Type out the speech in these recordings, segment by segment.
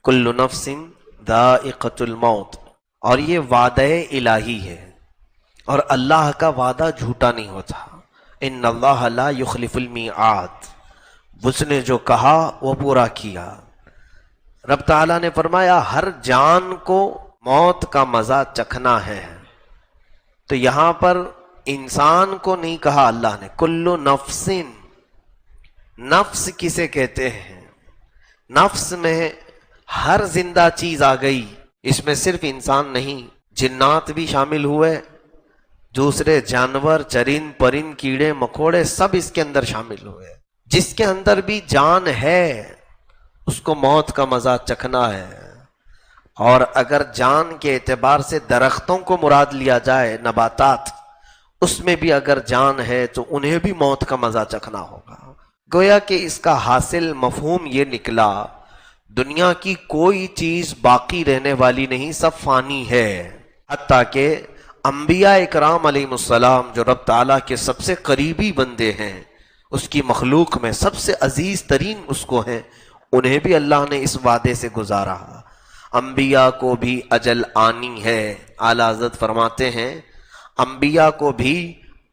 کل نفس ذائقۃ الموت، اور یہ وعدہ الہی ہے، اور اللہ کا وعدہ جھوٹا نہیں ہوتا۔ ان اللہ لا یخلف المیعاد، اس نے جو کہا وہ پورا کیا۔ رب تعالیٰ نے فرمایا ہر جان کو موت کا مزہ چکھنا ہے، تو یہاں پر انسان کو نہیں کہا اللہ نے، کل نفس۔ نفس کسے کہتے ہیں؟ نفس میں ہر زندہ چیز آ گئی، اس میں صرف انسان نہیں، جنات بھی شامل ہوئے، دوسرے جانور، چرند پرند، کیڑے مکوڑے، سب اس کے اندر شامل ہوئے۔ جس کے اندر بھی جان ہے اس کو موت کا مزہ چکھنا ہے۔ اور اگر جان کے اعتبار سے درختوں کو مراد لیا جائے، نباتات، اس میں بھی اگر جان ہے تو انہیں بھی موت کا مزہ چکھنا ہوگا۔ گویا کہ اس کا حاصل مفہوم یہ نکلا، دنیا کی کوئی چیز باقی رہنے والی نہیں، سب فانی ہے۔ حتیٰ کہ انبیاء اکرام علیہ السلام جو رب تعالیٰ کے سب سے قریبی بندے ہیں، اس کی مخلوق میں سب سے عزیز ترین اس کو ہیں، انہیں بھی اللہ نے اس وعدے سے گزارا۔ انبیاء کو بھی اجل آنی ہے۔ اعلیٰ حضرت فرماتے ہیں انبیاء کو بھی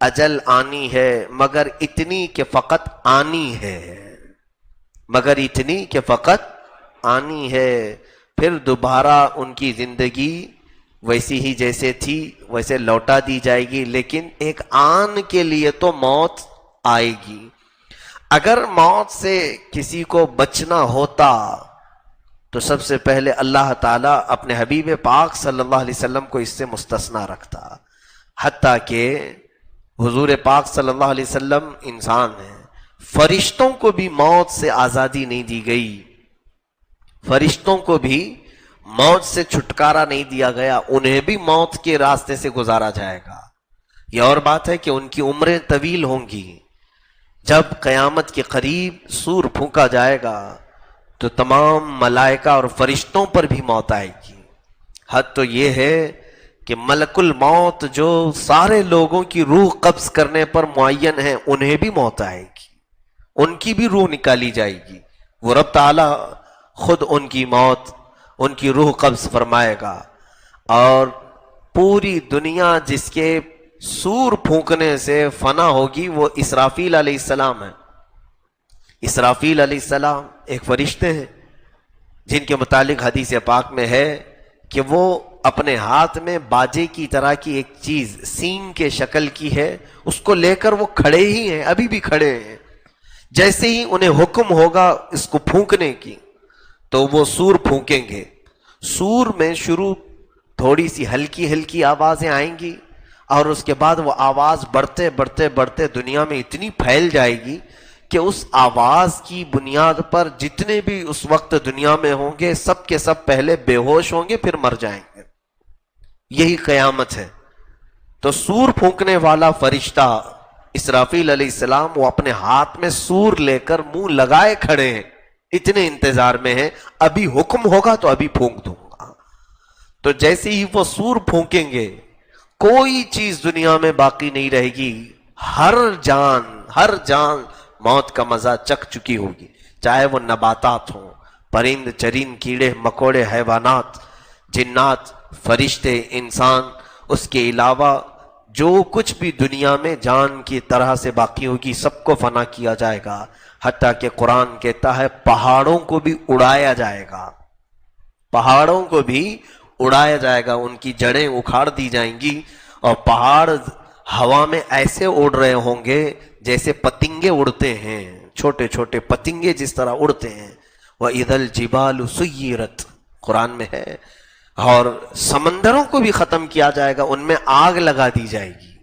اجل آنی ہے، مگر اتنی کہ فقط آنی ہے، مگر اتنی کہ فقط آنی ہے، پھر دوبارہ ان کی زندگی ویسی ہی جیسے تھی ویسے لوٹا دی جائے گی، لیکن ایک آن کے لیے تو موت آئے گی۔ اگر موت سے کسی کو بچنا ہوتا تو سب سے پہلے اللہ تعالیٰ اپنے حبیب پاک صلی اللہ علیہ وسلم کو اس سے مستثنا رکھتا، حتیٰ کہ حضور پاک صلی اللہ علیہ وسلم انسان ہیں، فرشتوں کو بھی موت سے آزادی نہیں دی گئی، فرشتوں کو بھی موت سے چھٹکارا نہیں دیا گیا، انہیں بھی موت کے راستے سے گزارا جائے گا۔ یہ اور بات ہے کہ ان کی عمریں طویل ہوں گی۔ جب قیامت کے قریب سور پھونکا جائے گا تو تمام ملائکہ اور فرشتوں پر بھی موت آئے گی۔ حد تو یہ ہے کہ ملک الموت جو سارے لوگوں کی روح قبض کرنے پر معین ہے، انہیں بھی موت آئے گی، ان کی بھی روح نکالی جائے گی۔ وہ رب تعالیٰ خود ان کی موت، ان کی روح قبض فرمائے گا، اور پوری دنیا جس کے سور پھونکنے سے فنا ہوگی وہ اسرافیل علیہ السلام ہے۔ اسرافیل علیہ السلام ایک فرشتے ہیں جن کے متعلق حدیث پاک میں ہے کہ وہ اپنے ہاتھ میں باجے کی طرح کی ایک چیز سینگ کے شکل کی ہے، اس کو لے کر وہ کھڑے ہی ہیں، ابھی بھی کھڑے ہیں۔ جیسے ہی انہیں حکم ہوگا اس کو پھونکنے کی تو وہ سور پھونکیں گے۔ سور میں شروع تھوڑی سی ہلکی ہلکی آوازیں آئیں گی، اور اس کے بعد وہ آواز بڑھتے بڑھتے بڑھتے دنیا میں اتنی پھیل جائے گی کہ اس آواز کی بنیاد پر جتنے بھی اس وقت دنیا میں ہوں گے سب کے سب پہلے بے ہوش ہوں گے، پھر مر جائیں گے۔ یہی قیامت ہے۔ تو سور پھونکنے والا فرشتہ اسرافیل علیہ السلام وہ اپنے ہاتھ میں سور لے کر منہ لگائے کھڑے ہیں، اتنے انتظار میں ہیں، ابھی حکم ہوگا تو ابھی پھونک دوں گا۔ تو جیسے ہی وہ سور پھونکیں گے کوئی چیز دنیا میں باقی نہیں رہے گی، ہر جان موت کا مزہ چکھ چکی ہوگی، چاہے وہ نباتات ہوں، پرند چرند، کیڑے مکوڑے، حیوانات، جنات، فرشتے، انسان، اس کے علاوہ جو کچھ بھی دنیا میں جان کی طرح سے باقی ہوگی سب کو فنا کیا جائے گا۔ حتیٰ کہ قرآن کہتا ہے پہاڑوں کو بھی اڑایا جائے گا، پہاڑوں کو بھی اڑایا جائے گا، ان کی جڑیں اکھاڑ دی جائیں گی، اور پہاڑ ہوا میں ایسے اڑ رہے ہوں گے جیسے پتنگے اڑتے ہیں، چھوٹے چھوٹے پتنگے جس طرح اڑتے ہیں۔ وَإِذَا الْجِبَالُ سُيِّرَتْ قرآن میں ہے۔ اور سمندروں کو بھی ختم کیا جائے گا، ان میں آگ لگا دی جائے گی،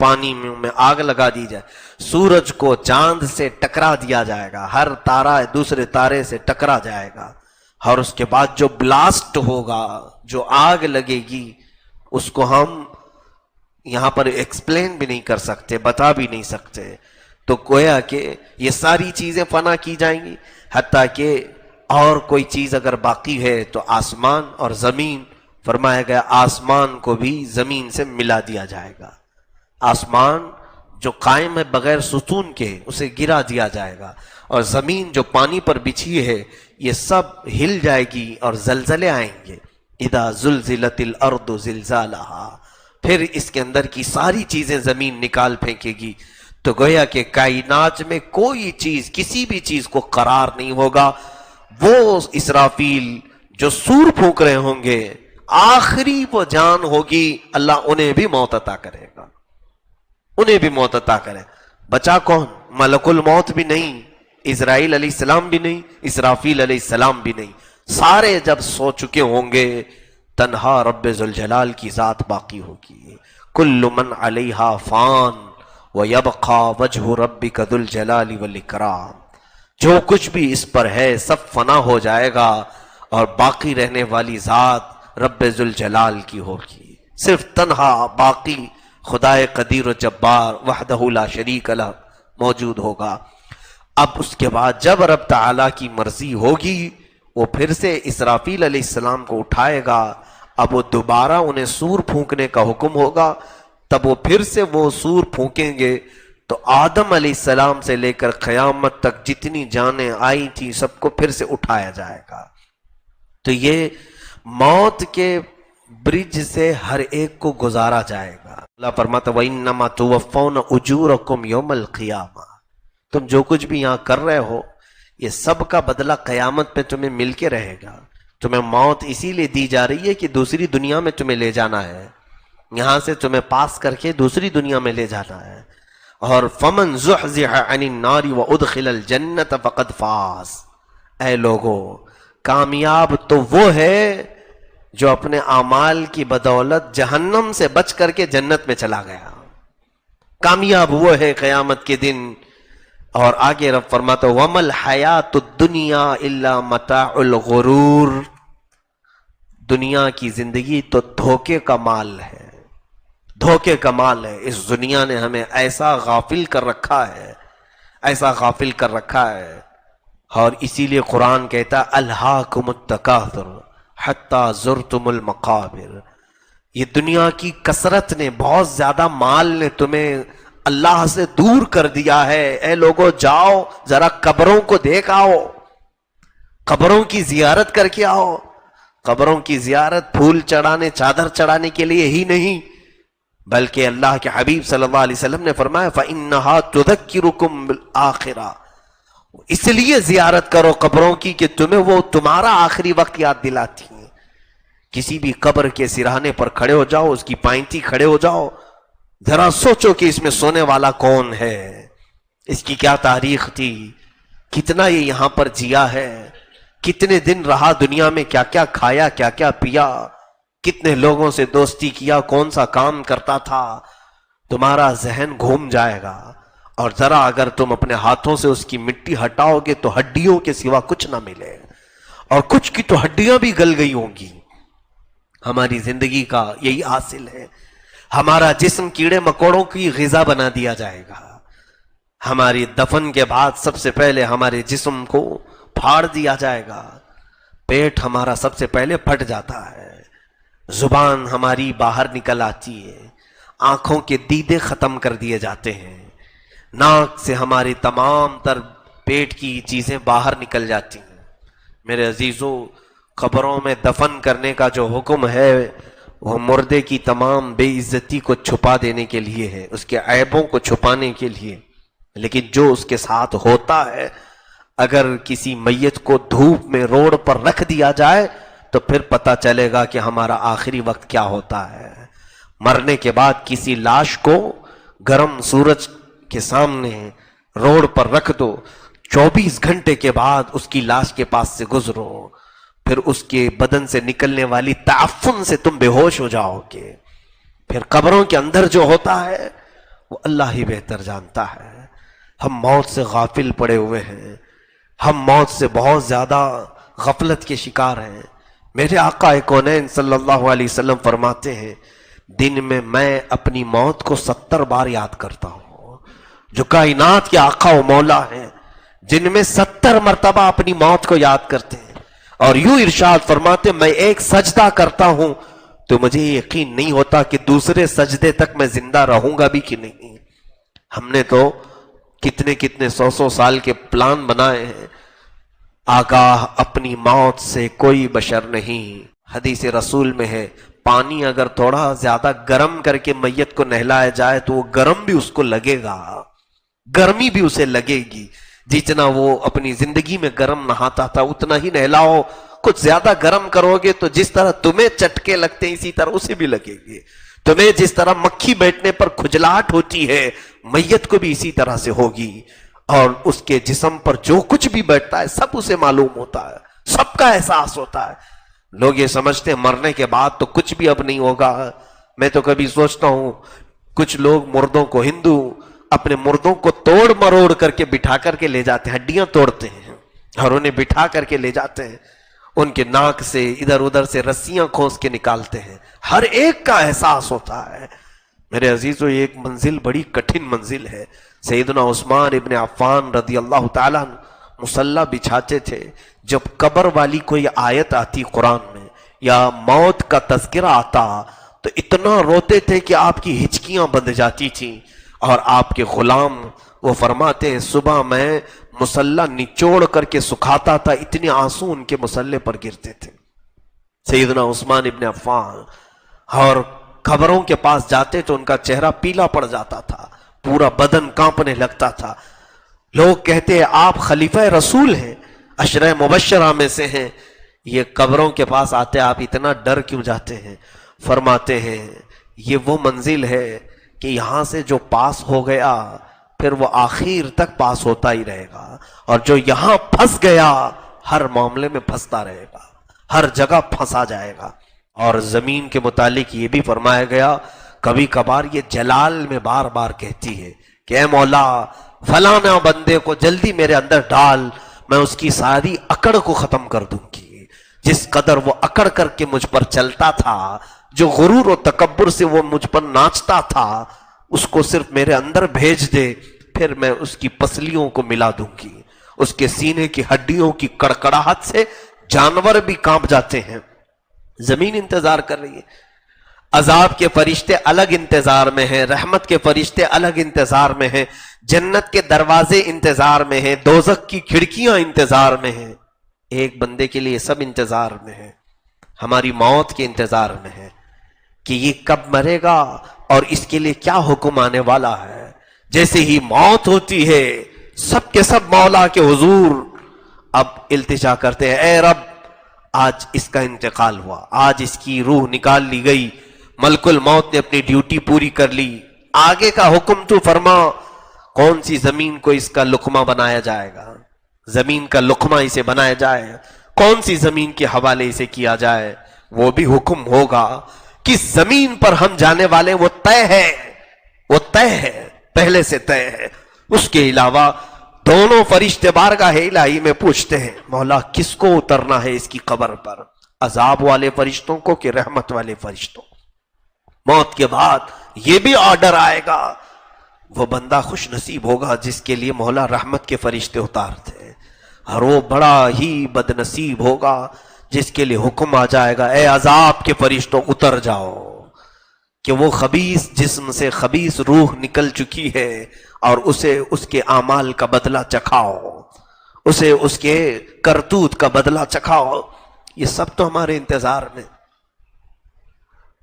پانی میں آگ لگا دی جائے، سورج کو چاند سے ٹکرا دیا جائے گا، ہر تارا دوسرے تارے سے ٹکرا جائے گا، اور اس کے بعد جو بلاسٹ ہوگا، جو آگ لگے گی، اس کو ہم یہاں پر ایکسپلین بھی نہیں کر سکتے، بتا بھی نہیں سکتے۔ تو گویا کہ یہ ساری چیزیں فنا کی جائیں گی، حتیٰ کہ اور کوئی چیز اگر باقی ہے تو آسمان اور زمین، فرمایا گیا آسمان کو بھی زمین سے ملا دیا جائے گا، آسمان جو قائم ہے بغیر ستون کے اسے گرا دیا جائے گا، اور زمین جو پانی پر بچھی ہے یہ سب ہل جائے گی اور زلزلے آئیں گے. اذا زلزلت الارض زلزالہا، پھر اس کے اندر کی ساری چیزیں زمین نکال پھینکے گی. تو گویا کہ کائنات میں کوئی چیز کسی بھی چیز کو قرار نہیں ہوگا. وہ اسرافیل جو سور پھونک رہے ہوں گے آخری وہ جان ہوگی، اللہ انہیں بھی موت عطا کرے گا، انہیں بھی موت عطا کرے. بچا کون؟ ملک الموت بھی نہیں، اسرائیل علیہ السلام بھی نہیں، اسرافیل علیہ السلام بھی نہیں. سارے جب سو چکے ہوں گے تنہا رب ذوالجلال کی ذات باقی ہوگی. کل من علیہا فان وَيَبْقَى وَجْهُ رَبِّكَ ذُو الْجَلَالِ وَالْإِكْرَامِ، جو کچھ بھی اس پر ہے سب فنا ہو جائے گا اور باقی رہنے والی ذات رب ذوالجلال کی ہوگی. صرف تنہا باقی خدائے قدیر و جبار وحدہ لا شریک لہ موجود ہوگا. اب اس کے بعد جب رب تعالیٰ کی مرضی ہوگی وہ پھر سے اسرافیل علیہ السلام کو اٹھائے گا. اب وہ دوبارہ انہیں سور پھونکنے کا حکم ہوگا، تب وہ پھر سے وہ سور پھونکیں گے تو آدم علیہ السلام سے لے کر قیامت تک جتنی جانیں آئی تھی سب کو پھر سے اٹھایا جائے گا. تو یہ موت کے برج سے ہر ایک کو گزارا جائے گا. اللہ فرماتا وَإِنَّمَا تُوَفَّوْنَ أُجُورَكُمْ يَوْمَ الْقِيَامَةِ، تم جو کچھ بھی یہاں کر رہے ہو یہ سب کا بدلہ قیامت پہ تمہیں مل کے رہے گا. تمہیں موت اسی لیے دی جا رہی ہے کہ دوسری دنیا میں تمہیں لے جانا ہے، یہاں سے تمہیں پاس کر کے دوسری دنیا میں لے جانا ہے. اور فمن زحزح عن النار وادخل الجنت فقد فاز، اے لوگو کامیاب تو وہ ہے جو اپنے اعمال کی بدولت جہنم سے بچ کر کے جنت میں چلا گیا. کامیاب وہ ہے قیامت کے دن. اور آگے رب فرماتا وَمَا الْحَيَاةُ الدُّنْيَا إِلَّا مَتَاعُ الْغُرُورِ، دنیا کی زندگی تو دھوکے کا مال ہے، دھوکے کا مال ہے. اس دنیا نے ہمیں ایسا غافل کر رکھا ہے، ایسا غافل کر رکھا ہے. اور اسی لیے قرآن کہتا الہاکم التکاثر حتی زرتم المقابر، یہ دنیا کی کثرت نے، بہت زیادہ مال نے تمہیں اللہ سے دور کر دیا ہے. اے لوگو جاؤ ذرا قبروں کو دیکھ آؤ، قبروں کی زیارت کر کے آؤ. قبروں کی زیارت پھول چڑھانے چادر چڑھانے کے لیے ہی نہیں بلکہ اللہ کے حبیب صلی اللہ علیہ وسلم نے فرمایا فَإِنَّهَا تُذَكِّرُكُمْ بِالْآخِرَةِ، اس لیے زیارت کرو قبروں کی کہ تمہیں وہ تمہارا آخری وقت یاد دلاتی ہیں. کسی بھی قبر کے سرانے پر کھڑے ہو جاؤ، اس کی پائنتی کھڑے ہو جاؤ، ذرا سوچو کہ اس میں سونے والا کون ہے، اس کی کیا تاریخ تھی، کتنا یہ یہاں پر جیا ہے، کتنے دن رہا دنیا میں، کیا کیا کھایا، کیا کیا پیا، کتنے لوگوں سے دوستی کیا، کون سا کام کرتا تھا. تمہارا ذہن گھوم جائے گا. اور ذرا اگر تم اپنے ہاتھوں سے اس کی مٹی ہٹاؤ گے تو ہڈیوں کے سوا کچھ نہ ملے، اور کچھ کی تو ہڈیاں بھی گل گئی ہوں گی. ہماری زندگی کا یہی حاصل ہے. ہمارا جسم کیڑے مکوڑوں کی غذا بنا دیا جائے گا. ہماری دفن کے بعد سب سے پہلے ہمارے جسم کو پھاڑ دیا جائے گا. پیٹ ہمارا سب سے پہلے پھٹ جاتا ہے، زبان ہماری باہر نکل آتی ہے، آنکھوں کے دیدے ختم کر دیے جاتے ہیں، ناک سے ہماری تمام تر پیٹ کی چیزیں باہر نکل جاتی ہیں. میرے عزیزو، قبروں میں دفن کرنے کا جو حکم ہے وہ مردے کی تمام بے عزتی کو چھپا دینے کے لیے ہے، اس کے عیبوں کو چھپانے کے لیے. لیکن جو اس کے ساتھ ہوتا ہے، اگر کسی میت کو دھوپ میں روڈ پر رکھ دیا جائے تو پھر پتہ چلے گا کہ ہمارا آخری وقت کیا ہوتا ہے. مرنے کے بعد کسی لاش کو گرم سورج کے سامنے روڈ پر رکھ دو، 24 گھنٹے کے بعد اس کی لاش کے پاس سے گزرو، پھر اس کے بدن سے نکلنے والی تعفن سے تم بے ہوش ہو جاؤ گے. پھر قبروں کے اندر جو ہوتا ہے وہ اللہ ہی بہتر جانتا ہے. ہم موت سے غافل پڑے ہوئے ہیں، ہم موت سے بہت زیادہ غفلت کے شکار ہیں. میرے آقا کونین صلی اللہ علیہ وسلم فرماتے ہیں دن میں میں اپنی موت کو 70 بار یاد کرتا ہوں. جو کائنات کے آقا و مولا ہیں جن میں 70 مرتبہ اپنی موت کو یاد کرتے ہیں، اور یوں ارشاد فرماتے میں ایک سجدہ کرتا ہوں تو مجھے یقین نہیں ہوتا کہ دوسرے سجدے تک میں زندہ رہوں گا بھی کہ نہیں. ہم نے تو کتنے کتنے 100 سال کے پلان بنائے ہیں. آگاہ اپنی موت سے کوئی بشر نہیں. حدیث رسول میں ہے پانی اگر تھوڑا زیادہ گرم کر کے میت کو نہلایا جائے تو وہ گرم بھی اس کو لگے گا، گرمی بھی اسے لگے گی. جتنا وہ اپنی زندگی میں گرم نہاتا تھا اتنا ہی نہلاؤ. کچھ زیادہ گرم کرو گے تو جس طرح تمہیں چٹکے لگتے ہیں اسی طرح اسے بھی لگے گے. تمہیں جس طرح مکھی بیٹھنے پر کھجلاہٹ ہوتی ہے میت کو بھی اسی طرح سے ہوگی. اور اس کے جسم پر جو کچھ بھی بیٹھتا ہے سب اسے معلوم ہوتا ہے، سب کا احساس ہوتا ہے. لوگ یہ سمجھتے ہیں مرنے کے بعد تو کچھ بھی اب نہیں ہوگا. میں تو کبھی سوچتا ہوں کچھ لوگ مردوں کو، ہندو اپنے مردوں کو توڑ مروڑ کر کے بٹھا کر کے لے جاتے ہیں، ہڈیاں توڑتے ہیں اور انہیں بٹھا کر کے لے جاتے ہیں. ان کے ناک سے ادھر ادھر سے رسیاں کھونس کے نکالتے ہیں. ہر ایک کا احساس ہوتا ہے. میرے عزیزو یہ ایک منزل بڑی کٹھن منزل ہے. سیدنا عثمان ابن عفان رضی اللہ تعالیٰ مصلی بچھاتے تھے. جب قبر والی کوئی آیت آتی قرآن میں یا موت کا تذکرہ آتا تو اتنا روتے تھے کہ آپ کی ہچکیاں بندھ جاتی تھیں. اور آپ کے غلام وہ فرماتے ہیں صبح میں مصلی نچوڑ کر کے سکھاتا تھا، اتنے آنسو ان کے مصلی پر گرتے تھے. سیدنا عثمان ابن عفان اور قبروں کے پاس جاتے تو ان کا چہرہ پیلا پڑ جاتا تھا، پورا بدن کانپنے لگتا تھا. لوگ کہتے ہیں آپ خلیفہ رسول ہیں، عشرہ مبشرہ میں سے ہیں، یہ قبروں کے پاس آتے آپ اتنا ڈر کیوں جاتے ہیں؟ فرماتے ہیں یہ وہ منزل ہے کہ یہاں سے جو پاس ہو گیا پھر وہ آخر تک پاس ہوتا ہی رہے گا، اور جو یہاں پھنس گیا ہر معاملے میں پھنستا رہے گا، ہر جگہ پھنسا جائے گا. اور زمین کے متعلق یہ بھی فرمایا گیا کبھی کبھار یہ جلال میں بار بار کہتی ہے کہ اے مولا فلانا بندے کو جلدی میرے اندر ڈال، میں اس کی ساری اکڑ کو ختم کر دوں گی. جس قدر وہ اکڑ کر کے مجھ پر چلتا تھا، جو غرور و تکبر سے وہ مجھ پر ناچتا تھا، اس کو صرف میرے اندر بھیج دے، پھر میں اس کی پسلیوں کو ملا دوں گی. اس کے سینے کی ہڈیوں کی کڑکڑاہٹ سے جانور بھی کانپ جاتے ہیں. زمین انتظار کر رہی ہے. عذاب کے فرشتے الگ انتظار میں ہیں، رحمت کے فرشتے الگ انتظار میں ہیں، جنت کے دروازے انتظار میں ہیں، دوزخ کی کھڑکیاں انتظار میں ہیں. ایک بندے کے لیے سب انتظار میں ہیں، ہماری موت کے انتظار میں ہے کہ یہ کب مرے گا اور اس کے لیے کیا حکم آنے والا ہے. جیسے ہی موت ہوتی ہے سب کے سب مولا کے حضور اب التجا کرتے ہیں، اے رب آج اس کا انتقال ہوا، آج اس کی روح نکال لی گئی، ملک الموت نے اپنی ڈیوٹی پوری کر لی، آگے کا حکم تو فرما. کون سی زمین کو اس کا لقمہ بنایا جائے گا؟ زمین کا لقمہ اسے بنایا جائے، کون سی زمین کے حوالے اسے کیا جائے؟ وہ بھی حکم ہوگا. کس زمین پر ہم جانے والے وہ طے ہے، وہ طے ہے، پہلے سے طے ہے. اس کے علاوہ دونوں فرشتے بارگاہ الہی میں پوچھتے ہیں مولا کس کو اترنا ہے اس کی قبر پر، عذاب والے فرشتوں کو کہ رحمت والے فرشتوں؟ موت کے بعد یہ بھی آرڈر آئے گا، وہ بندہ خوش نصیب ہوگا جس کے لیے مولا رحمت کے فرشتے اتارتے ہیں، اور وہ بڑا ہی بد نصیب ہوگا جس کے لیے حکم آ جائے گا اے عذاب کے فرشتوں اتر جاؤ، کہ وہ خبیث جسم سے خبیث روح نکل چکی ہے اور اسے اس کے اعمال کا بدلہ چکھاؤ، اسے اس کے کرتوت کا بدلہ چکھاؤ. یہ سب تو ہمارے انتظار میں.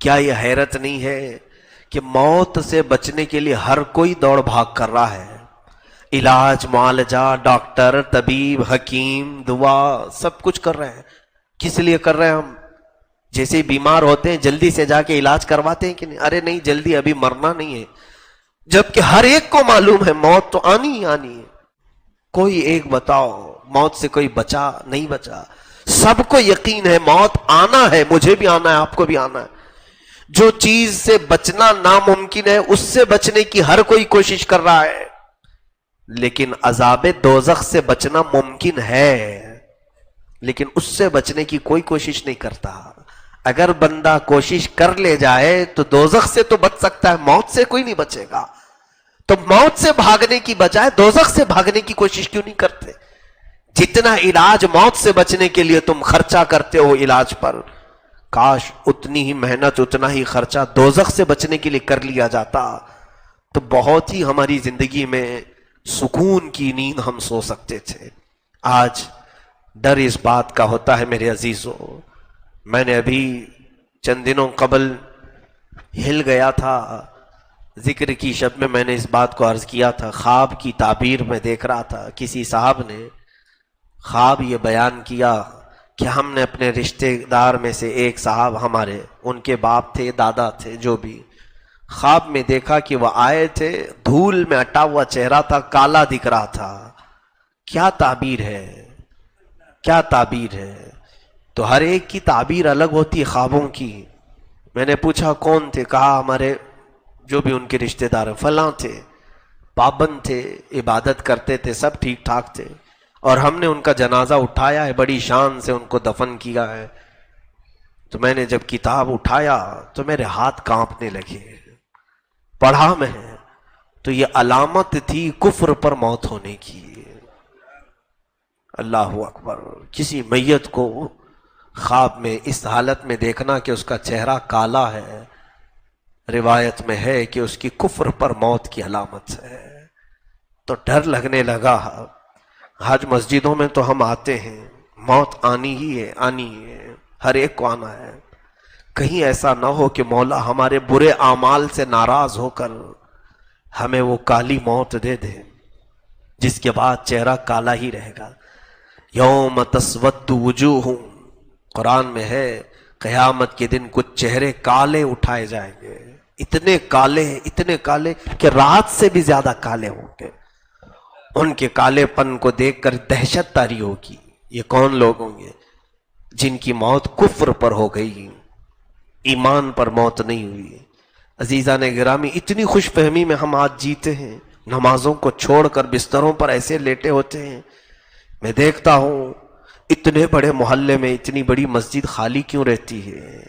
کیا یہ حیرت نہیں ہے کہ موت سے بچنے کے لیے ہر کوئی دوڑ بھاگ کر رہا ہے؟ علاج، معالجہ، ڈاکٹر، طبیب، حکیم، دعا سب کچھ کر رہے ہیں. کس لیے کر رہے ہیں ہم؟ جیسے بیمار ہوتے ہیں جلدی سے جا کے علاج کرواتے ہیں کہ نہیں؟ ارے نہیں، جلدی ابھی مرنا نہیں ہے. جبکہ ہر ایک کو معلوم ہے موت تو آنی ہی آنی ہے. کوئی ایک بتاؤ موت سے کوئی بچا نہیں بچا؟ سب کو یقین ہے موت آنا ہے، مجھے بھی آنا ہے، آپ کو بھی آنا ہے. جو چیز سے بچنا ناممکن ہے اس سے بچنے کی ہر کوئی کوشش کر رہا ہے، لیکن عذاب دوزخ سے بچنا ممکن ہے، لیکن اس سے بچنے کی کوئی کوشش نہیں کرتا. اگر بندہ کوشش کر لے جائے تو دوزخ سے تو بچ سکتا ہے، موت سے کوئی نہیں بچے گا. تو موت سے بھاگنے کی بجائے دوزخ سے بھاگنے کی کوشش کیوں نہیں کرتے؟ جتنا علاج موت سے بچنے کے لیے تم خرچہ کرتے ہو علاج پر، کاش اتنی ہی محنت، اتنا ہی خرچہ دوزخ سے بچنے کے لیے کر لیا جاتا تو بہت ہی ہماری زندگی میں سکون کی نیند ہم سو سکتے تھے. آج ڈر اس بات کا ہوتا ہے میرے عزیزوں. میں نے ابھی چند دنوں قبل ہل گیا تھا ذکر کی شب میں نے اس بات کو عرض کیا تھا. خواب کی تعبیر میں دیکھ رہا تھا, کسی صاحب نے خواب یہ بیان کیا کہ ہم نے اپنے رشتے دار میں سے ایک صاحب ہمارے, ان کے باپ تھے دادا تھے جو بھی, خواب میں دیکھا کہ وہ آئے تھے, دھول میں اٹا ہوا چہرہ تھا, کالا دکھ رہا تھا. کیا تعبیر ہے, کیا تعبیر ہے. تو ہر ایک کی تعبیر الگ ہوتی ہے خوابوں کی. میں نے پوچھا کون تھے, کہا ہمارے جو بھی ان کے رشتے دار فلاں تھے, پابند تھے, عبادت کرتے تھے, سب ٹھیک ٹھاک تھے, اور ہم نے ان کا جنازہ اٹھایا ہے, بڑی شان سے ان کو دفن کیا ہے. تو میں نے جب کتاب اٹھایا تو میرے ہاتھ کانپنے لگے. پڑھا میں تو یہ علامت تھی کفر پر موت ہونے کی. اللہ اکبر. کسی میت کو خواب میں اس حالت میں دیکھنا کہ اس کا چہرہ کالا ہے, روایت میں ہے کہ اس کی کفر پر موت کی علامت ہے. تو ڈر لگنے لگا. حج مسجدوں میں تو ہم آتے ہیں, موت آنی ہی ہے, آنی ہے, ہر ایک کو آنا ہے. کہیں ایسا نہ ہو کہ مولا ہمارے برے اعمال سے ناراض ہو کر ہمیں وہ کالی موت دے دے جس کے بعد چہرہ کالا ہی رہے گا. یوم تسود وجوہ, قرآن میں ہے قیامت کے دن کچھ چہرے کالے اٹھائے جائیں گے, اتنے کالے کہ رات سے بھی زیادہ کالے ہوں گے. ان کے کالے پن کو دیکھ کر دہشت طاری ہوگی. یہ کون لوگ ہوں گے جن کی موت کفر پر ہو گئی, ایمان پر موت نہیں ہوئی. عزیزان گرامی, اتنی خوش فہمی میں ہم آج جیتے ہیں, نمازوں کو چھوڑ کر بستروں پر ایسے لیٹے ہوتے ہیں. میں دیکھتا ہوں اتنے بڑے محلے میں اتنی بڑی مسجد خالی کیوں رہتی ہے؟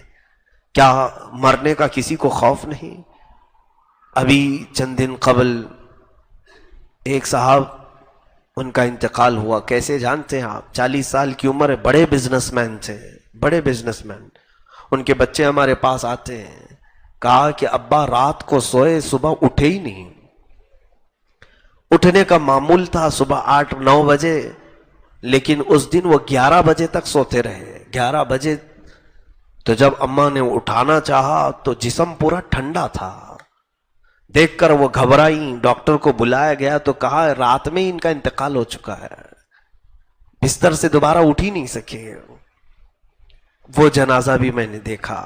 کیا مرنے کا کسی کو خوف نہیں؟ ابھی چند دن قبل ایک صاحب ان کا انتقال ہوا. کیسے جانتے ہیں آپ؟ 40 سال کی عمر ہے, بڑے بزنس مین تھے, بڑے بزنس مین. ان کے بچے ہمارے پاس آتے ہیں, کہا کہ ابا رات کو سوئے, صبح اٹھے ہی نہیں. اٹھنے کا معمول تھا صبح 8-9 بجے, لیکن اس دن وہ 11 بجے تک سوتے رہے. 11 بجے تو جب اماں نے اٹھانا چاہا تو جسم پورا ٹھنڈا تھا. دیکھ کر وہ گھبرائیں, ڈاکٹر کو بلایا گیا تو کہا رات میں ان کا انتقال ہو چکا ہے, بستر سے دوبارہ اٹھ ہی نہیں سکے. وہ جنازہ بھی میں نے دیکھا,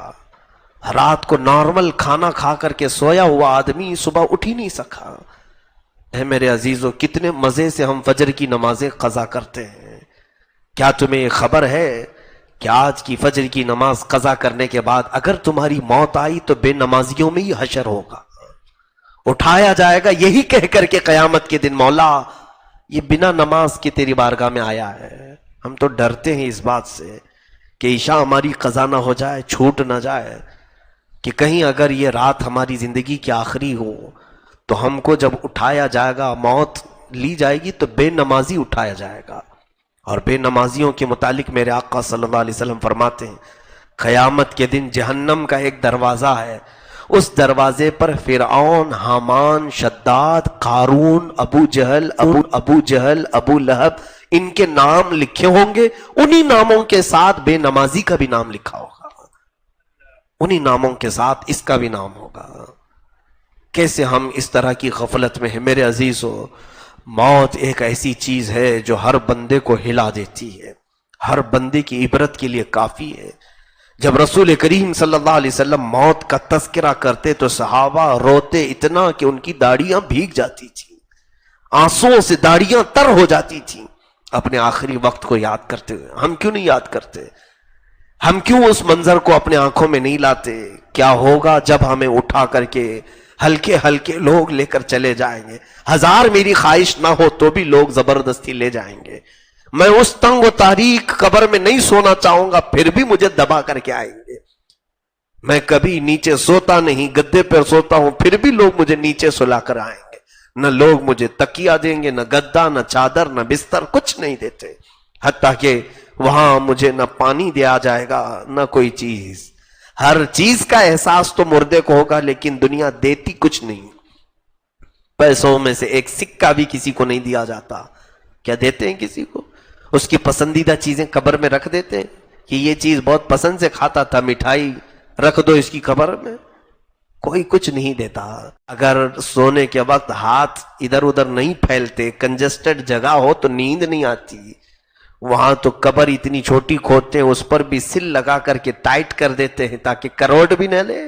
رات کو نارمل کھانا کھا کر کے سویا ہوا آدمی صبح اٹھ ہی نہیں سکا. اے میرے عزیزو, کتنے مزے سے ہم فجر کی نمازیں قضا کرتے ہیں. کیا تمہیں خبر ہے کہ آج کی فجر کی نماز قضا کرنے کے بعد اگر تمہاری موت آئی تو بے نمازیوں میں ہی حشر ہوگا, اٹھایا جائے گا یہی کہہ کر کے قیامت کے دن, مولا یہ بنا نماز کے تیری بارگاہ میں آیا ہے. ہم تو ڈرتے ہیں اس بات سے کہ عشاء ہماری قضا نہ ہو جائے, چھوٹ نہ جائے, کہ کہیں اگر یہ رات ہماری زندگی کی آخری ہو تو ہم کو جب اٹھایا جائے گا, موت لی جائے گی تو بے نمازی اٹھایا جائے گا. اور بے نمازیوں کے متعلق میرے آقا صلی اللہ علیہ وسلم فرماتے ہیں قیامت کے دن جہنم کا ایک دروازہ ہے, اس دروازے پر فرعون, حامان, شداد, قارون, ابو جہل, ابو لہب, ان کے نام لکھے ہوں گے. انہی ناموں کے ساتھ بے نمازی کا بھی نام لکھا ہوگا, انہی ناموں کے ساتھ اس کا بھی نام ہوگا. کیسے ہم اس طرح کی غفلت میں ہیں میرے عزیزو. موت ایک ایسی چیز ہے جو ہر بندے کو ہلا دیتی ہے, ہر بندے کی عبرت کے لیے کافی ہے. جب رسول کریم صلی اللہ علیہ وسلم موت کا تذکرہ کرتے تو صحابہ روتے اتنا کہ ان کی داڑیاں بھیگ جاتی تھیں, آنسوؤں سے داڑیاں تر ہو جاتی تھیں اپنے آخری وقت کو یاد کرتے ہوئے. ہم کیوں نہیں یاد کرتے؟ ہم کیوں اس منظر کو اپنے آنکھوں میں نہیں لاتے؟ کیا ہوگا جب ہمیں اٹھا کر کے ہلکے ہلکے لوگ لے کر چلے جائیں گے. 1000 میری خواہش نہ ہو تو بھی لوگ زبردستی لے جائیں گے. میں اس تنگ و تاریک قبر میں نہیں سونا چاہوں گا, پھر بھی مجھے دبا کر کے آئیں گے. میں کبھی نیچے سوتا نہیں, گدے پر سوتا ہوں, پھر بھی لوگ مجھے نیچے سلا کر آئیں گے. نہ لوگ مجھے تکیہ دیں گے, نہ گدا, نہ چادر, نہ بستر, کچھ نہیں دیتے. حتیٰ کہ وہاں مجھے نہ پانی دیا جائے گا نہ کوئی چیز. ہر چیز کا احساس تو مردے کو ہوگا, لیکن دنیا دیتی کچھ نہیں. پیسوں میں سے ایک سکہ بھی کسی کو نہیں دیا جاتا. کیا دیتے ہیں کسی کو؟ اس کی پسندیدہ چیزیں قبر میں رکھ دیتے ہیں کہ یہ چیز بہت پسند سے کھاتا تھا، مٹھائی رکھ دو اس کی قبر میں. کوئی کچھ نہیں دیتا. اگر سونے کے وقت ہاتھ ادھر ادھر نہیں پھیلتے، کنجسٹڈ جگہ ہو تو نیند نہیں آتی. وہاں تو قبر اتنی چھوٹی کھودتے ہیں، اس پر بھی سل لگا کر کے ٹائٹ کر دیتے ہیں تاکہ کروٹ بھی نہ لے،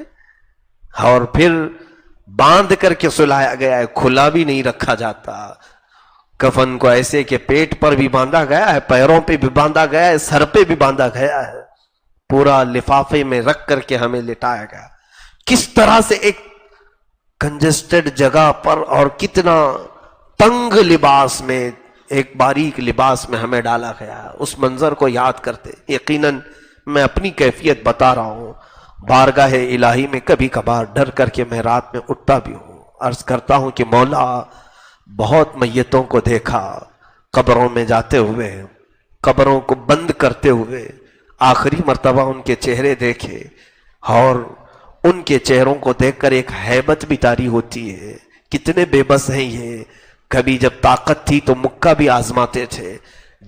اور پھر باندھ کر کے سلایا گیا ہے، کھلا بھی نہیں رکھا جاتا. کفن کو ایسے کہ پیٹ پر بھی باندھا گیا ہے، پیروں پہ بھی باندھا گیا ہے، سر پہ بھی باندھا گیا ہے، پورا لفافے میں رکھ کر کے ہمیں لٹایا گیا. کس طرح سے ایک کنجسٹڈ جگہ پر اور کتنا تنگ لباس میں، ایک باریک لباس میں ہمیں ڈالا گیا. اس منظر کو یاد کرتے یقیناً میں اپنی کیفیت بتا رہا ہوں، بارگاہ الہی میں کبھی کبھار ڈر کر کے میں رات میں اٹھتا بھی ہوں، عرض کرتا ہوں کہ مولا بہت میتوں کو دیکھا قبروں میں جاتے ہوئے، قبروں کو بند کرتے ہوئے، آخری مرتبہ ان کے چہرے دیکھے اور ان کے چہروں کو دیکھ کر ایک ہیبت بھی طاری ہوتی ہے. کتنے بے بس ہیں یہ. کبھی جب طاقت تھی تو مکہ بھی آزماتے تھے،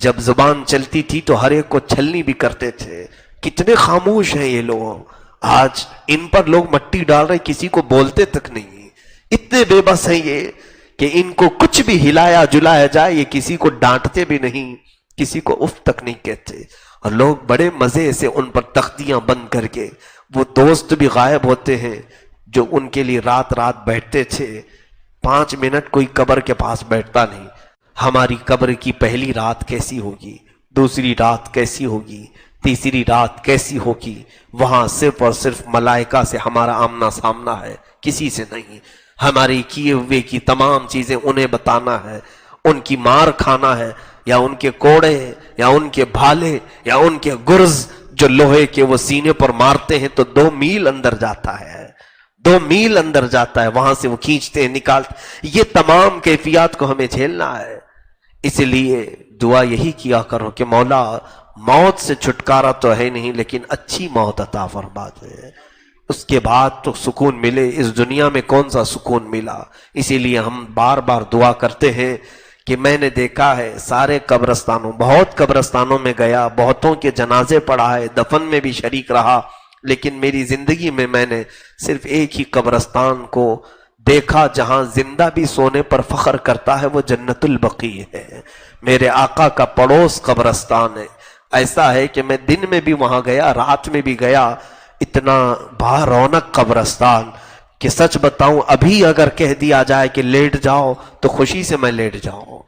جب زبان چلتی تھی تو ہر ایک کو چھلنی بھی کرتے تھے. کتنے خاموش ہیں یہ لوگ. آج ان پر لوگ مٹی ڈال رہے، کسی کو بولتے تک نہیں. اتنے بے بس ہیں یہ کہ ان کو کچھ بھی ہلایا جلایا جائے یہ کسی کو ڈانٹتے بھی نہیں، کسی کو اف تک نہیں کہتے. اور لوگ بڑے مزے سے ان پر تختیاں بند کر کے، وہ دوست بھی غائب ہوتے ہیں جو ان کے لیے رات رات بیٹھتے تھے. 5 منٹ کوئی قبر کے پاس بیٹھتا نہیں. ہماری قبر کی پہلی رات کیسی ہوگی، دوسری رات کیسی ہوگی، تیسری رات کیسی ہوگی. وہاں صرف اور صرف ملائکہ سے ہمارا آمنا سامنا ہے، کسی سے نہیں. ہماری کیے ہوئے کی تمام چیزیں انہیں بتانا ہے، ان کی مار کھانا ہے، یا ان کے کوڑے یا ان کے بھالے یا ان کے گرز جو لوہے کے وہ سینے پر مارتے ہیں تو 2 میل اندر جاتا ہے، 2 میل اندر جاتا ہے، وہاں سے وہ کھینچتے ہیں، نکالتے. یہ تمام کیفیات کو ہمیں جھیلنا ہے. اس لیے دعا یہی کیا کرو کہ مولا موت سے چھٹکارا تو ہے نہیں لیکن اچھی موت عطا فرما دے. اس کے بعد تو سکون ملے. اس دنیا میں کون سا سکون ملا. اسی لیے ہم بار بار دعا کرتے ہیں کہ میں نے دیکھا ہے سارے قبرستانوں، بہت قبرستانوں میں گیا، بہتوں کے جنازے پڑھا ہے، دفن میں بھی شریک رہا، لیکن میری زندگی میں نے صرف ایک ہی قبرستان کو دیکھا جہاں زندہ بھی سونے پر فخر کرتا ہے، وہ جنت البقیع ہے. میرے آقا کا پڑوس قبرستان ہے. ایسا ہے کہ میں دن میں بھی وہاں گیا، رات میں بھی گیا. اتنا با رونق قبرستان کہ سچ بتاؤں ابھی اگر کہہ دیا جائے کہ لیٹ جاؤ تو خوشی سے میں لیٹ جاؤں.